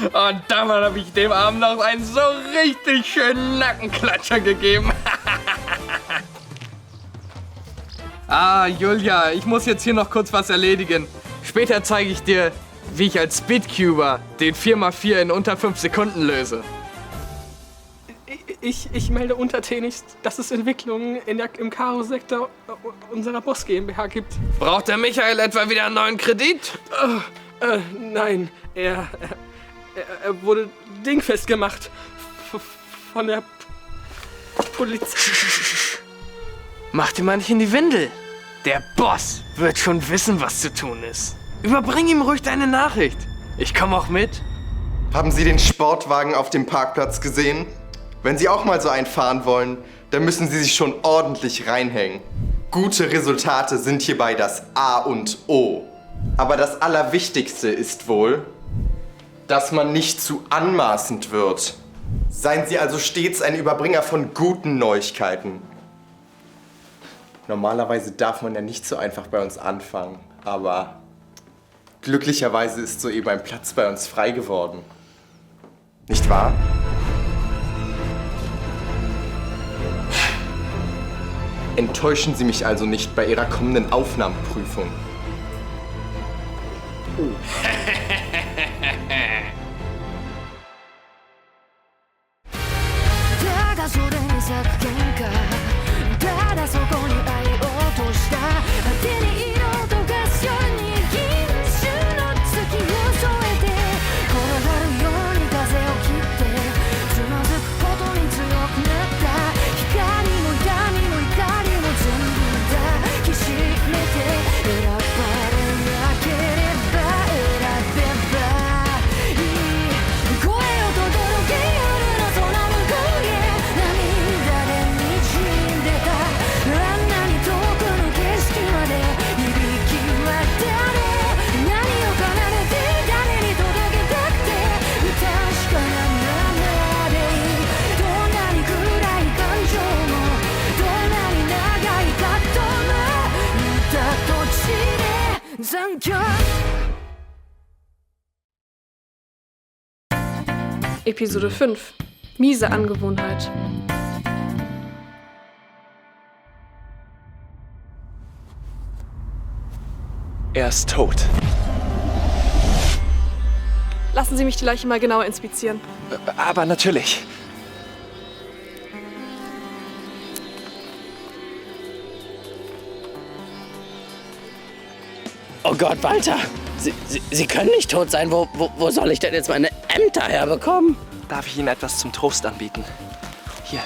Und damals habe ich dem Abend noch einen so richtig schönen Nackenklatscher gegeben. Julia, ich muss jetzt hier noch kurz was erledigen. Später zeige ich dir, wie ich als Speedcuber den 4x4 in unter 5 Sekunden löse. Ich melde untertänigst, dass es Entwicklungen im Karo-Sektor unserer Boss GmbH gibt. Braucht der Michael etwa wieder einen neuen Kredit? Nein, er wurde dingfest gemacht. Von der Polizei. Mach dir mal nicht in die Windel. Der Boss wird schon wissen, was zu tun ist. Überbring ihm ruhig deine Nachricht. Ich komme auch mit. Haben Sie den Sportwagen auf dem Parkplatz gesehen? Wenn Sie auch mal so einen fahren wollen, dann müssen Sie sich schon ordentlich reinhängen. Gute Resultate sind hierbei das A und O. Aber das Allerwichtigste ist wohl, dass man nicht zu anmaßend wird. Seien Sie also stets ein Überbringer von guten Neuigkeiten. Normalerweise darf man ja nicht so einfach bei uns anfangen, aber glücklicherweise ist soeben ein Platz bei uns frei geworden. Nicht wahr? Enttäuschen Sie mich also nicht bei Ihrer kommenden Aufnahmeprüfung. Episode 5. Miese Angewohnheit. Er ist tot. Lassen Sie mich die Leiche mal genauer inspizieren. Aber natürlich. Oh Gott, Walter! Sie können nicht tot sein. Wo soll ich denn jetzt meine Ämter herbekommen? Darf ich Ihnen etwas zum Trost anbieten? Hier.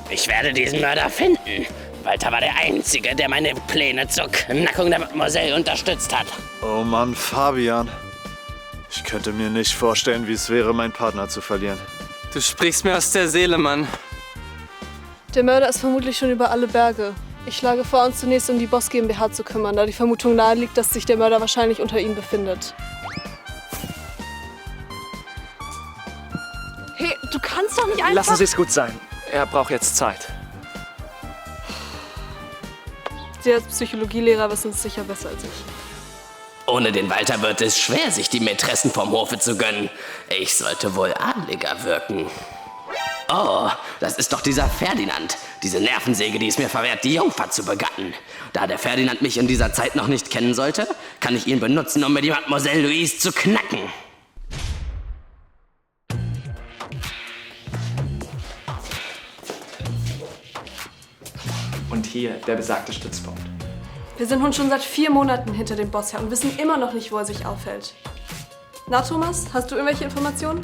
Ich werde diesen Mörder finden. Walter war der Einzige, der meine Pläne zur Knackung der Mademoiselle unterstützt hat. Oh Mann, Fabian. Ich könnte mir nicht vorstellen, wie es wäre, meinen Partner zu verlieren. Du sprichst mir aus der Seele, Mann. Der Mörder ist vermutlich schon über alle Berge. Ich schlage vor, uns zunächst um die Boss GmbH zu kümmern, da die Vermutung nahe liegt, dass sich der Mörder wahrscheinlich unter ihnen befindet. Hey, du kannst doch nicht einfach... Lassen Sie es gut sein. Er braucht jetzt Zeit. Sie als Psychologielehrer wissen es sicher besser als ich. Ohne den Walter wird es schwer, sich die Mätressen vom Hofe zu gönnen. Ich sollte wohl adliger wirken. Oh, das ist doch dieser Ferdinand. Diese Nervensäge, die es mir verwehrt, die Jungfer zu begatten. Da der Ferdinand mich in dieser Zeit noch nicht kennen sollte, kann ich ihn benutzen, um mir die Mademoiselle Louise zu knacken. Und hier der besagte Stützpunkt. Wir sind nun schon seit 4 Monaten hinter dem Boss her und wissen immer noch nicht, wo er sich aufhält. Na, Thomas, hast du irgendwelche Informationen?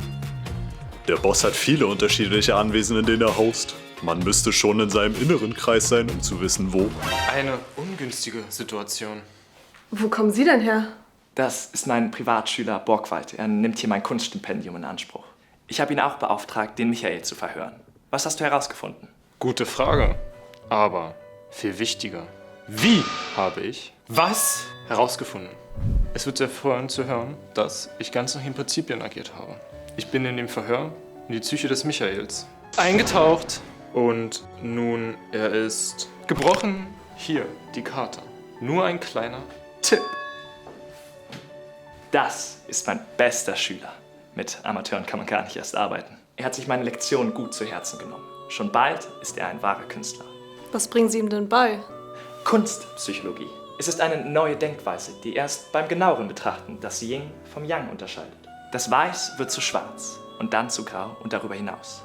Der Boss hat viele unterschiedliche Anwesen, in denen er haust. Man müsste schon in seinem inneren Kreis sein, um zu wissen, wo. Eine ungünstige Situation. Wo kommen Sie denn her? Das ist mein Privatschüler Borgwald. Er nimmt hier mein Kunststipendium in Anspruch. Ich habe ihn auch beauftragt, den Michael zu verhören. Was hast du herausgefunden? Gute Frage. Aber viel wichtiger. Wie habe ich was herausgefunden? Es wird sehr freuen zu hören, dass ich ganz nach den Prinzipien agiert habe. Ich bin in dem Verhör in die Psyche des Michaels eingetaucht und nun, er ist gebrochen. Hier, die Karte. Nur ein kleiner Tipp. Das ist mein bester Schüler. Mit Amateuren kann man gar nicht erst arbeiten. Er hat sich meine Lektion gut zu Herzen genommen. Schon bald ist er ein wahrer Künstler. Was bringen Sie ihm denn bei? Kunstpsychologie. Es ist eine neue Denkweise, die erst beim genaueren Betrachten das Yin vom Yang unterscheidet. Das Weiß wird zu Schwarz und dann zu Grau und darüber hinaus.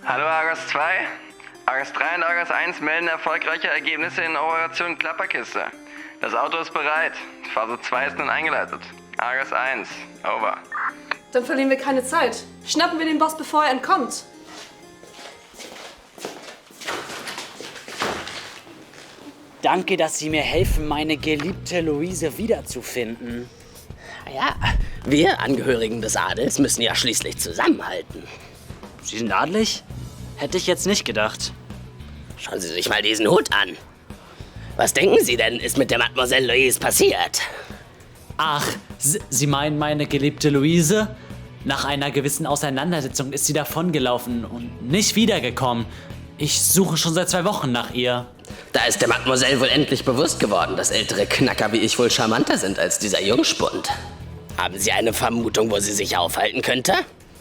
Hallo Argos 2. Argos 3 und Argos 1 melden erfolgreiche Ergebnisse in Operation Klapperkiste. Das Auto ist bereit. Phase 2 ist nun eingeleitet. Argos 1, over. Dann verlieren wir keine Zeit. Schnappen wir den Boss, bevor er entkommt. Danke, dass Sie mir helfen, meine geliebte Luise wiederzufinden. Ja, wir Angehörigen des Adels müssen ja schließlich zusammenhalten. Sie sind adelig? Hätte ich jetzt nicht gedacht. Schauen Sie sich mal diesen Hut an. Was denken Sie denn, ist mit der Mademoiselle Louise passiert? Ach, Sie meinen meine geliebte Luise? Nach einer gewissen Auseinandersetzung ist sie davongelaufen und nicht wiedergekommen. Ich suche schon seit 2 Wochen nach ihr. Da ist der Mademoiselle wohl endlich bewusst geworden, dass ältere Knacker wie ich wohl charmanter sind als dieser Jungspund. Haben Sie eine Vermutung, wo sie sich aufhalten könnte?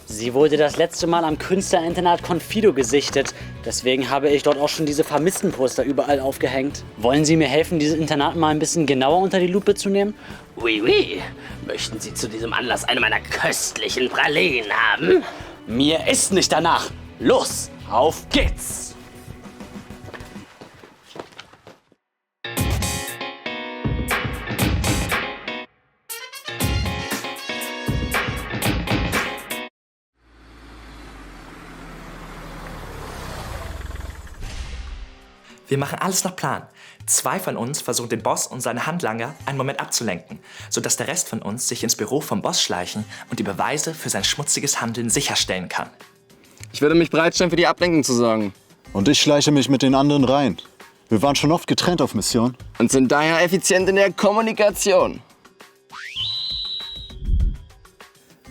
Sie wurde das letzte Mal am Künstlerinternat Confido gesichtet. Deswegen habe ich dort auch schon diese Vermisstenposter überall aufgehängt. Wollen Sie mir helfen, dieses Internat mal ein bisschen genauer unter die Lupe zu nehmen? Oui, oui. Möchten Sie zu diesem Anlass eine meiner köstlichen Pralinen haben? Mir ist nicht danach. Los, auf geht's! Wir machen alles nach Plan. 2 von uns versuchen den Boss und seine Handlanger einen Moment abzulenken, sodass der Rest von uns sich ins Büro vom Boss schleichen und die Beweise für sein schmutziges Handeln sicherstellen kann. Ich würde mich bereitstellen, für die Ablenkung zu sorgen. Und ich schleiche mich mit den anderen rein. Wir waren schon oft getrennt auf Mission. Und sind daher effizient in der Kommunikation.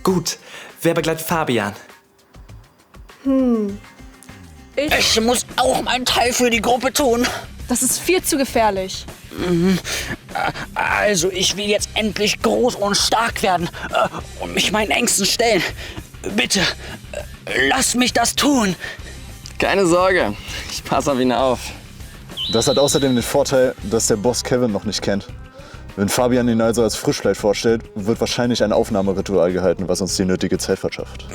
Gut, wer begleitet Fabian? Ich muss auch meinen Teil für die Gruppe tun. Das ist viel zu gefährlich. Also, ich will jetzt endlich groß und stark werden und mich meinen Ängsten stellen. Bitte, lass mich das tun. Keine Sorge, ich passe auf ihn auf. Das hat außerdem den Vorteil, dass der Boss Kevin noch nicht kennt. Wenn Fabian ihn also als Frischfleisch vorstellt, wird wahrscheinlich ein Aufnahmeritual gehalten, was uns die nötige Zeit verschafft.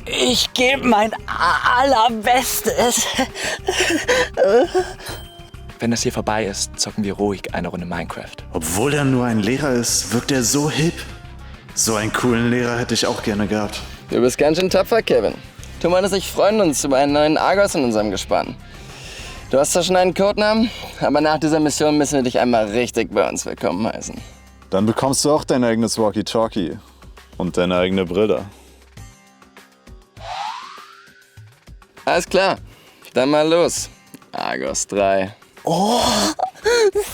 Ich gebe mein Allerbestes. Wenn das hier vorbei ist, zocken wir ruhig eine Runde Minecraft. Obwohl er nur ein Lehrer ist, wirkt er so hip. So einen coolen Lehrer hätte ich auch gerne gehabt. Du bist ganz schön tapfer, Kevin. Thomas und ich freuen uns über einen neuen Argos in unserem Gespann. Du hast zwar schon einen Codenamen, aber nach dieser Mission müssen wir dich einmal richtig bei uns willkommen heißen. Dann bekommst du auch dein eigenes Walkie-Talkie und deine eigene Brille. Alles klar, dann mal los. Argos 3. Oh,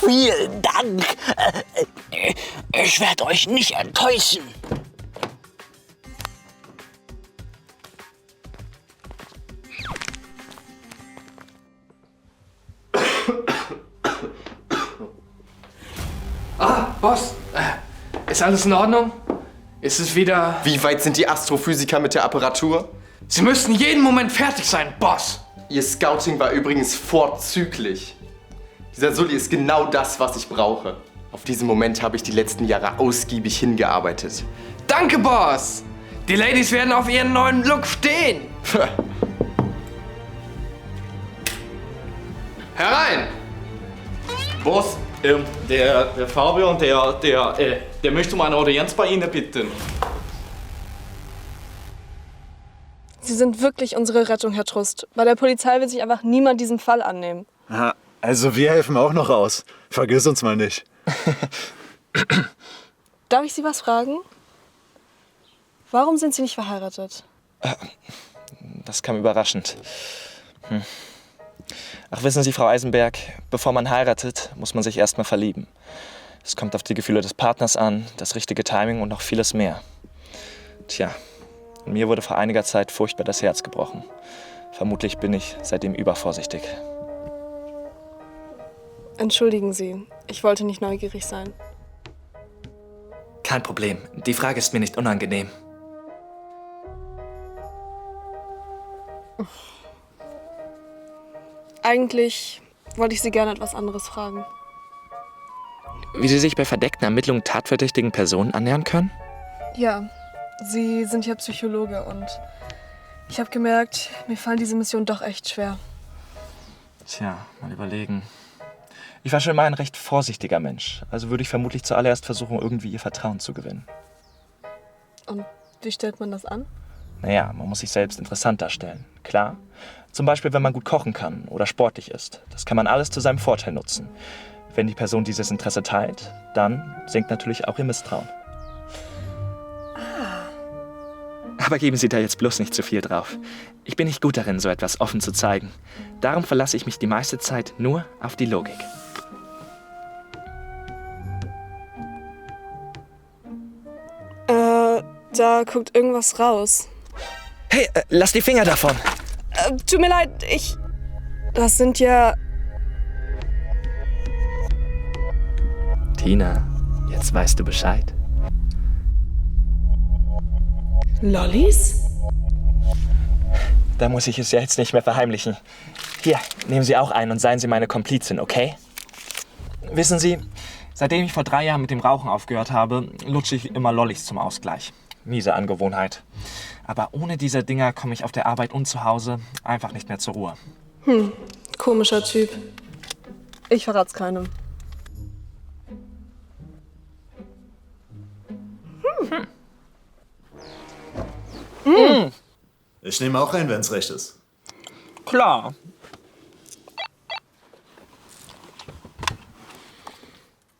vielen Dank. Ich werde euch nicht enttäuschen. Boss, ist alles in Ordnung? Ist es wieder... Wie weit sind die Astrophysiker mit der Apparatur? Sie müssten jeden Moment fertig sein, Boss! Ihr Scouting war übrigens vorzüglich. Dieser Sully ist genau das, was ich brauche. Auf diesen Moment habe ich die letzten Jahre ausgiebig hingearbeitet. Danke, Boss! Die Ladies werden auf ihren neuen Look stehen! Herein! Boss, der Fabian, der möchte um eine Audienz bei Ihnen bitten. Sie sind wirklich unsere Rettung, Herr Trust. Bei der Polizei will sich einfach niemand diesem Fall annehmen. Aha, also wir helfen auch noch aus. Vergiss uns mal nicht. Darf ich Sie was fragen? Warum sind Sie nicht verheiratet? Das kam überraschend. Ach, wissen Sie, Frau Eisenberg, bevor man heiratet, muss man sich erstmal verlieben. Es kommt auf die Gefühle des Partners an, das richtige Timing und noch vieles mehr. Tja, und mir wurde vor einiger Zeit furchtbar das Herz gebrochen. Vermutlich bin ich seitdem übervorsichtig. Entschuldigen Sie, ich wollte nicht neugierig sein. Kein Problem. Die Frage ist mir nicht unangenehm. Eigentlich wollte ich Sie gerne etwas anderes fragen. Wie Sie sich bei verdeckten Ermittlungen tatverdächtigen Personen annähern können? Ja, Sie sind ja Psychologe und ich habe gemerkt, mir fallen diese Missionen doch echt schwer. Tja, mal überlegen. Ich war schon immer ein recht vorsichtiger Mensch, also würde ich vermutlich zuallererst versuchen, irgendwie Ihr Vertrauen zu gewinnen. Und wie stellt man das an? Naja, man muss sich selbst interessant darstellen, klar. Zum Beispiel, wenn man gut kochen kann oder sportlich ist. Das kann man alles zu seinem Vorteil nutzen. Wenn die Person dieses Interesse teilt, dann sinkt natürlich auch ihr Misstrauen. Aber geben Sie da jetzt bloß nicht zu viel drauf. Ich bin nicht gut darin, so etwas offen zu zeigen. Darum verlasse ich mich die meiste Zeit nur auf die Logik. Da guckt irgendwas raus. Hey, lass die Finger davon! Tut mir leid, Das sind ja... Tina, jetzt weißt du Bescheid. Lollis? Da muss ich es ja jetzt nicht mehr verheimlichen. Hier, nehmen Sie auch einen und seien Sie meine Komplizin, okay? Wissen Sie, seitdem ich vor 3 Jahren mit dem Rauchen aufgehört habe, lutsche ich immer Lollis zum Ausgleich. Miese Angewohnheit. Aber ohne diese Dinger komme ich auf der Arbeit und zu Hause einfach nicht mehr zur Ruhe. Komischer Typ. Ich verrat's keinem. Ich nehme auch ein, wenn's recht ist. Klar.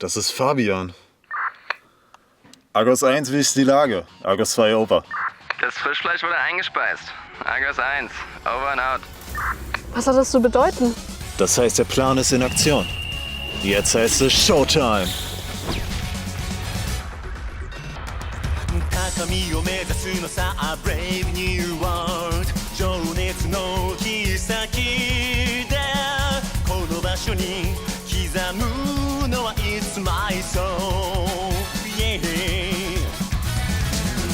Das ist Fabian. Argos 1, wie ist die Lage? Argos 2, over. Das Frischfleisch wurde eingespeist. Argos 1, over and out. Was hat das zu bedeuten? Das heißt, der Plan ist in Aktion. Jetzt heißt es Showtime. 高みを目指すのさ Brave New World 情熱の切り裂きでこの場所に刻むのは It's my soul、yeah、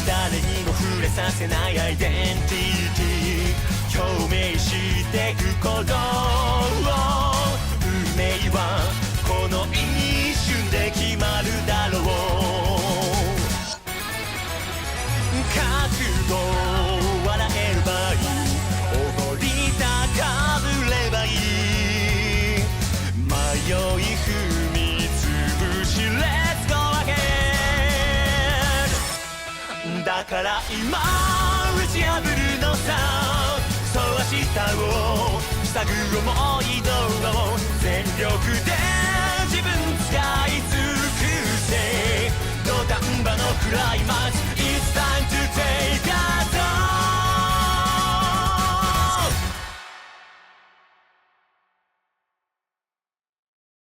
誰にも触れさせないアイデンティティ共鳴してくこと運命はこの一瞬で決まるだろう覚悟笑えればいいおごり高ぶればいい迷い踏みつぶし Let's go again だから今打ち破るのさそう明日を塞ぐ思いどう全力で自分使い尽くせ土壇場のクライマックス